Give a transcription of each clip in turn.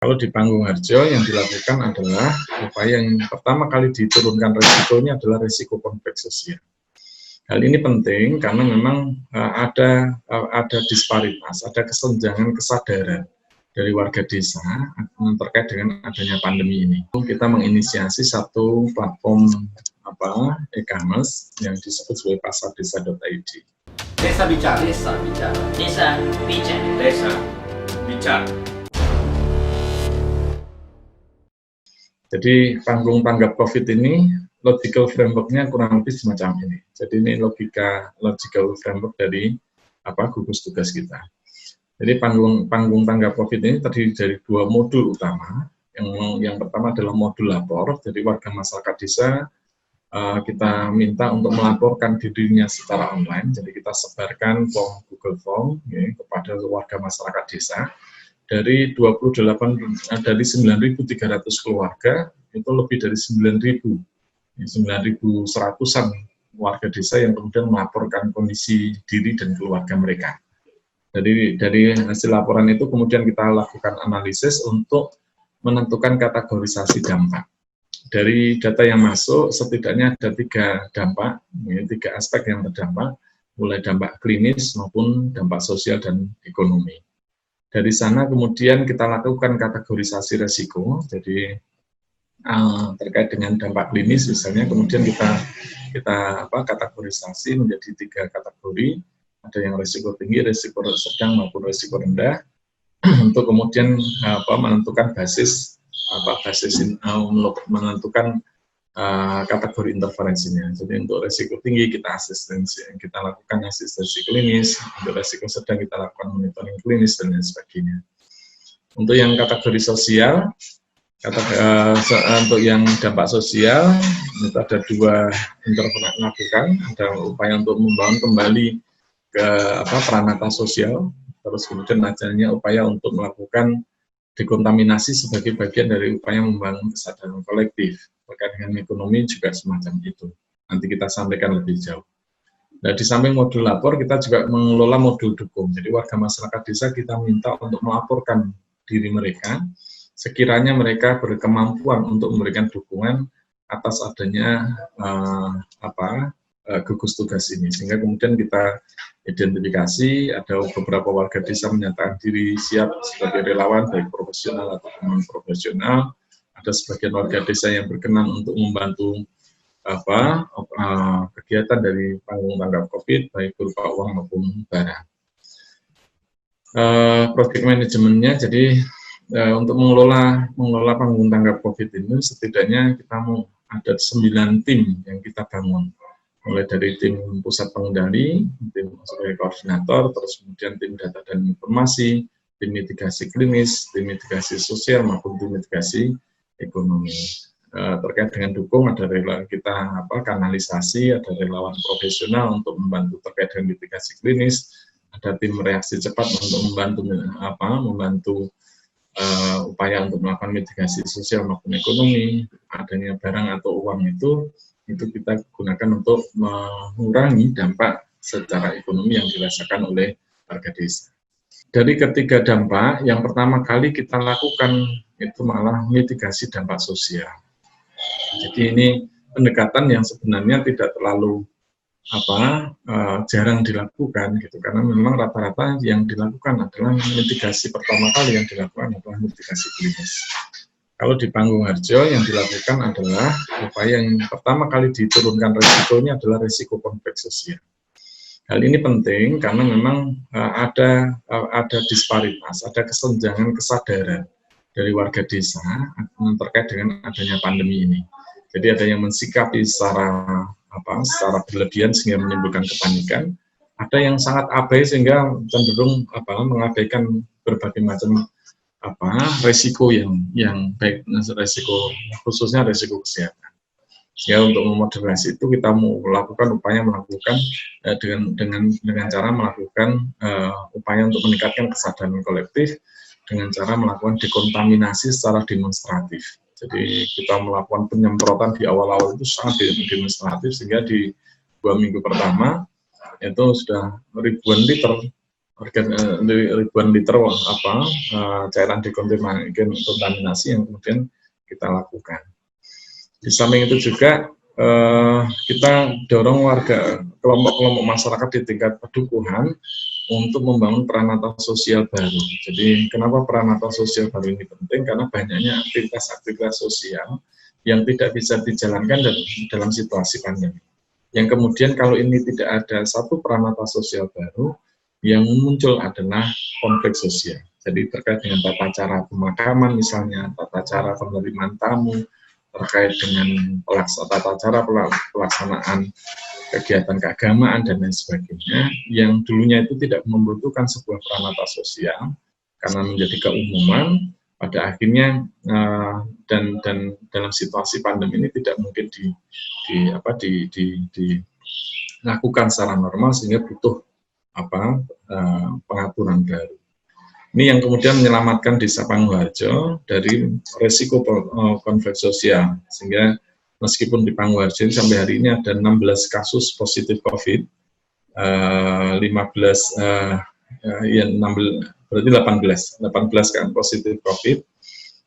Kalau di Panggung Harjo yang dilakukan adalah upaya yang pertama kali diturunkan risikonya adalah risiko konflik sosial. Hal ini penting karena memang ada disparitas, ada kesenjangan kesadaran dari warga desa terkait dengan adanya pandemi ini. Kita menginisiasi satu platform e-commerce yang disebut sebagai pasardesa.id. Desa bicara, desa bicara, desa bicara, desa bicara. Jadi panggung tanggap COVID ini logical framework-nya kurang lebih semacam ini. Jadi ini logical framework dari gugus tugas kita. Jadi panggung tanggap COVID ini terdiri dari dua modul utama. Yang pertama adalah modul lapor. Jadi warga masyarakat desa kita minta untuk melaporkan dirinya secara online. Jadi kita sebarkan form Google Form kepada warga masyarakat desa. Dari 9.300 keluarga, itu lebih dari 9.100-an warga desa yang kemudian melaporkan kondisi diri dan keluarga mereka. Dari hasil laporan itu kemudian kita lakukan analisis untuk menentukan kategorisasi dampak. Dari data yang masuk, setidaknya ada 3 dampak, 3 aspek yang terdampak, mulai dampak klinis maupun dampak sosial dan ekonomi. Dari sana kemudian kita lakukan kategorisasi resiko, jadi terkait dengan dampak klinis misalnya, kemudian kita kategorisasi menjadi 3 kategori, ada yang resiko tinggi, resiko sedang maupun resiko rendah, untuk kemudian menentukan menentukan kategori interferensinya. Jadi untuk resiko tinggi kita lakukan asistensi klinis, untuk resiko sedang kita lakukan monitoring klinis dan lain sebagainya. Untuk yang kategori sosial, untuk yang dampak sosial itu ada 2 intervensi lakukan, ada upaya untuk membangun kembali ke peranata sosial, terus kemudian adanya upaya untuk melakukan dekontaminasi sebagai bagian dari upaya membangun kesadaran kolektif. Terkait dengan ekonomi juga semacam itu. Nanti kita sampaikan lebih jauh. Nah, di samping modul lapor, kita juga mengelola modul dukung. Jadi warga masyarakat desa kita minta untuk melaporkan diri mereka, sekiranya mereka berkemampuan untuk memberikan dukungan atas adanya gugus tugas ini. Sehingga kemudian kita identifikasi, ada beberapa warga desa menyatakan diri siap sebagai relawan, baik profesional atau non-profesional. Ada sebagian warga desa yang berkenan untuk membantu kegiatan dari panggung tanggap COVID, baik berupa uang maupun barang. Project manajemennya, jadi untuk mengelola panggung tanggap COVID ini, setidaknya kita mau ada 9 tim yang kita bangun. Mulai dari tim pusat pengendali, tim sebagai koordinator, terus kemudian tim data dan informasi, tim mitigasi klinis, tim mitigasi sosial maupun tim mitigasi ekonomi. Terkait dengan dukung, ada relawan kita kanalisasi, ada relawan profesional untuk membantu terkait dengan mitigasi klinis, ada tim reaksi cepat untuk membantu upaya untuk melakukan mitigasi sosial maupun ekonomi. Adanya barang atau uang itu kita gunakan untuk mengurangi dampak secara ekonomi yang dirasakan oleh warga desa. Dari ketiga dampak, yang pertama kali kita lakukan itu malah mitigasi dampak sosial. Jadi ini pendekatan yang sebenarnya tidak terlalu jarang dilakukan gitu, karena memang rata-rata yang dilakukan adalah mitigasi pertama kali yang dilakukan adalah mitigasi klinis. Kalau di Panggung Harjo yang dilakukan adalah upaya yang pertama kali diturunkan risikonya adalah risiko konflik sosial. Hal ini penting karena memang ada disparitas, ada kesenjangan kesadaran dari warga desa terkait dengan adanya pandemi ini. Jadi ada yang mensikapi secara berlebihan sehingga menimbulkan kepanikan, ada yang sangat abai sehingga cenderung mengabaikan berbagai macam resiko yang baik, resiko khususnya resiko kesehatan. Sehingga untuk memoderasi itu kita mau melakukan dengan cara melakukan upaya untuk meningkatkan kesadaran kolektif dengan cara melakukan dekontaminasi secara demonstratif. Jadi kita melakukan penyemprotan di awal-awal itu sangat demonstratif, sehingga di 2 minggu pertama itu sudah ribuan liter ribuan liter cairan dekontaminasi yang kemudian kita lakukan. Di samping itu juga kita dorong warga kelompok-kelompok masyarakat di tingkat pedukuhan untuk membangun peranata sosial baru. Jadi kenapa peranata sosial baru ini penting? Karena banyaknya aktivitas-aktivitas sosial yang tidak bisa dijalankan dalam situasi pandemi. Yang kemudian kalau ini tidak ada satu peranata sosial baru, yang muncul adalah konflik sosial. Jadi terkait dengan tata cara pemakaman misalnya, tata cara penerimaan tamu, terkait dengan tata cara pelaksanaan kegiatan keagamaan dan lain sebagainya, yang dulunya itu tidak membutuhkan sebuah peranata sosial karena menjadi keumuman, pada akhirnya dan dalam situasi pandemi ini tidak mungkin dilakukan secara normal sehingga butuh pengaturan baru. Ini yang kemudian menyelamatkan Desa Pangguharjo dari resiko konflik sosial, sehingga meskipun di Pangguharjo ini sampai hari ini ada 16 kasus positif COVID, 18 kan positif COVID.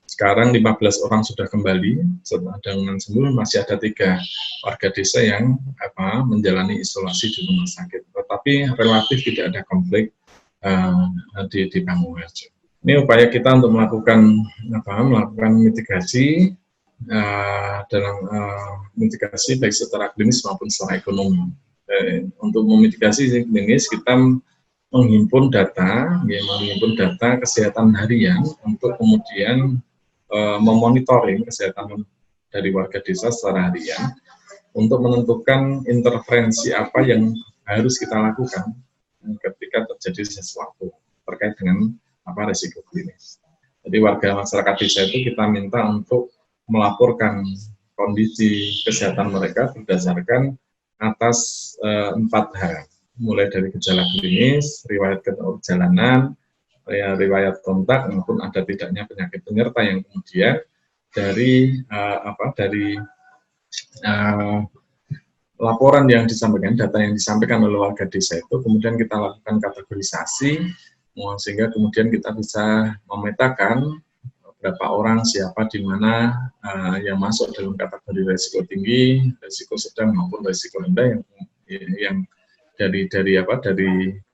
Sekarang 15 orang sudah kembali dengan sembuh, masih ada 3 warga desa yang menjalani isolasi di rumah sakit. Tetapi relatif tidak ada konflik di Pangguharjo. Ini upaya kita untuk melakukan mitigasi dalam mitigasi baik secara klinis maupun secara ekonomi. Untuk memitigasi klinis kita menghimpun data kesehatan harian untuk kemudian memonitoring kesehatan dari warga desa secara harian untuk menentukan intervensi apa yang harus kita lakukan ketika terjadi sesuatu terkait dengan risiko klinis. Jadi warga masyarakat desa itu kita minta untuk melaporkan kondisi kesehatan mereka berdasarkan atas 4 hal, mulai dari gejala klinis, riwayat perjalanan, riwayat kontak maupun ada tidaknya penyakit penyerta yang kemudian dari laporan yang disampaikan, data yang disampaikan oleh warga desa itu kemudian kita lakukan kategorisasi sehingga kemudian kita bisa memetakan berapa orang, siapa, di mana yang masuk dalam kategori risiko tinggi, risiko sedang maupun risiko rendah yang dari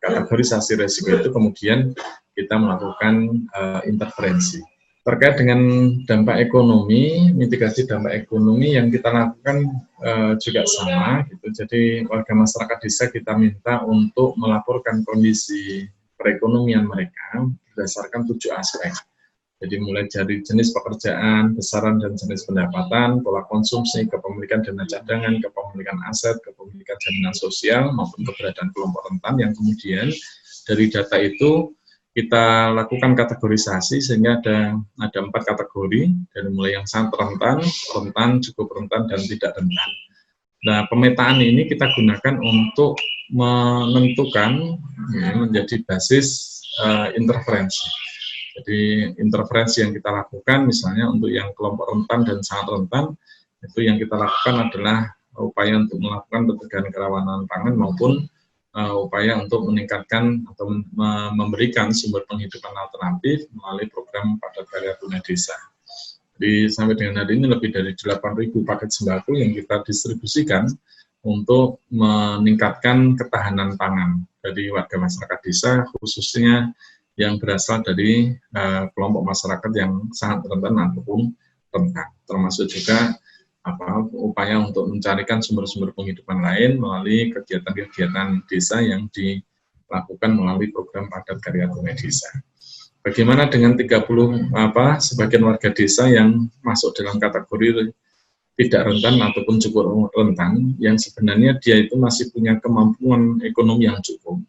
kategorisasi risiko itu kemudian kita melakukan intervensi. Terkait dengan dampak ekonomi, mitigasi dampak ekonomi yang kita lakukan juga sama, gitu. Jadi warga masyarakat desa kita minta untuk melaporkan kondisi perekonomian mereka berdasarkan 7 aspek. Jadi mulai dari jenis pekerjaan, besaran dan jenis pendapatan, pola konsumsi, kepemilikan dana cadangan, kepemilikan aset, kepemilikan jaminan sosial, maupun keberadaan kelompok rentan yang kemudian dari data itu kita lakukan kategorisasi sehingga ada 4 kategori, dari mulai yang sangat rentan, cukup rentan, dan tidak rentan. Nah, pemetaan ini kita gunakan untuk menentukan menjadi basis intervensi. Jadi intervensi yang kita lakukan misalnya untuk yang kelompok rentan dan sangat rentan, itu yang kita lakukan adalah upaya untuk melakukan pencegahan kerawanan pangan maupun upaya untuk meningkatkan atau memberikan sumber penghidupan alternatif melalui program padat karya tunai desa. Jadi sampai dengan hari ini lebih dari 8.000 paket sembako yang kita distribusikan untuk meningkatkan ketahanan pangan dari warga masyarakat desa, khususnya yang berasal dari kelompok masyarakat yang sangat rentan ataupun rentan, termasuk juga upaya untuk mencarikan sumber-sumber penghidupan lain melalui kegiatan-kegiatan desa yang dilakukan melalui program padat karya tunai desa. Bagaimana dengan 30 sebagian warga desa yang masuk dalam kategori tidak rentan ataupun cukup rentan, yang sebenarnya dia itu masih punya kemampuan ekonomi yang cukup,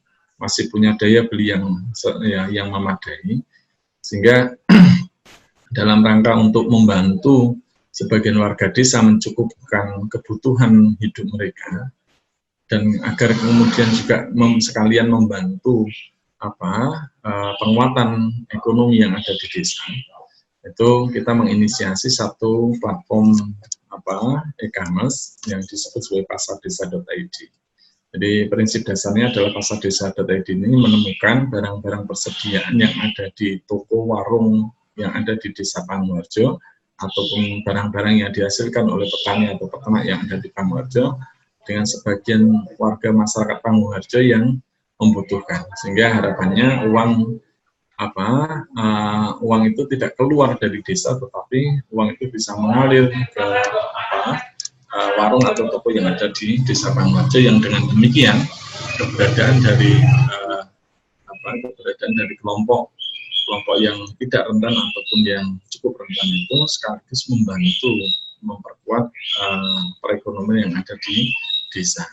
masih punya daya beli yang memadai, sehingga dalam rangka untuk membantu sebagian warga desa mencukupkan kebutuhan hidup mereka, dan agar kemudian juga sekalian membantu penguatan ekonomi yang ada di desa, itu kita menginisiasi satu platform e-commerce yang disebut sebagai pasardesa.id. Jadi prinsip dasarnya adalah pasardesa.id ini menemukan barang-barang persediaan yang ada di toko warung yang ada di Desa Pangurjo, ataupun barang-barang yang dihasilkan oleh petani atau peternak yang ada di Pangurjo dengan sebagian warga masyarakat Pangurjo yang membutuhkan, sehingga harapannya uang itu tidak keluar dari desa, tetapi uang itu bisa mengalir ke warung atau toko yang ada di Desa Pangurjo, yang dengan demikian keberadaan dari kelompok yang tidak rentan ataupun yang cukup rentan itu sekaligus membantu memperkuat perekonomian yang ada di desa.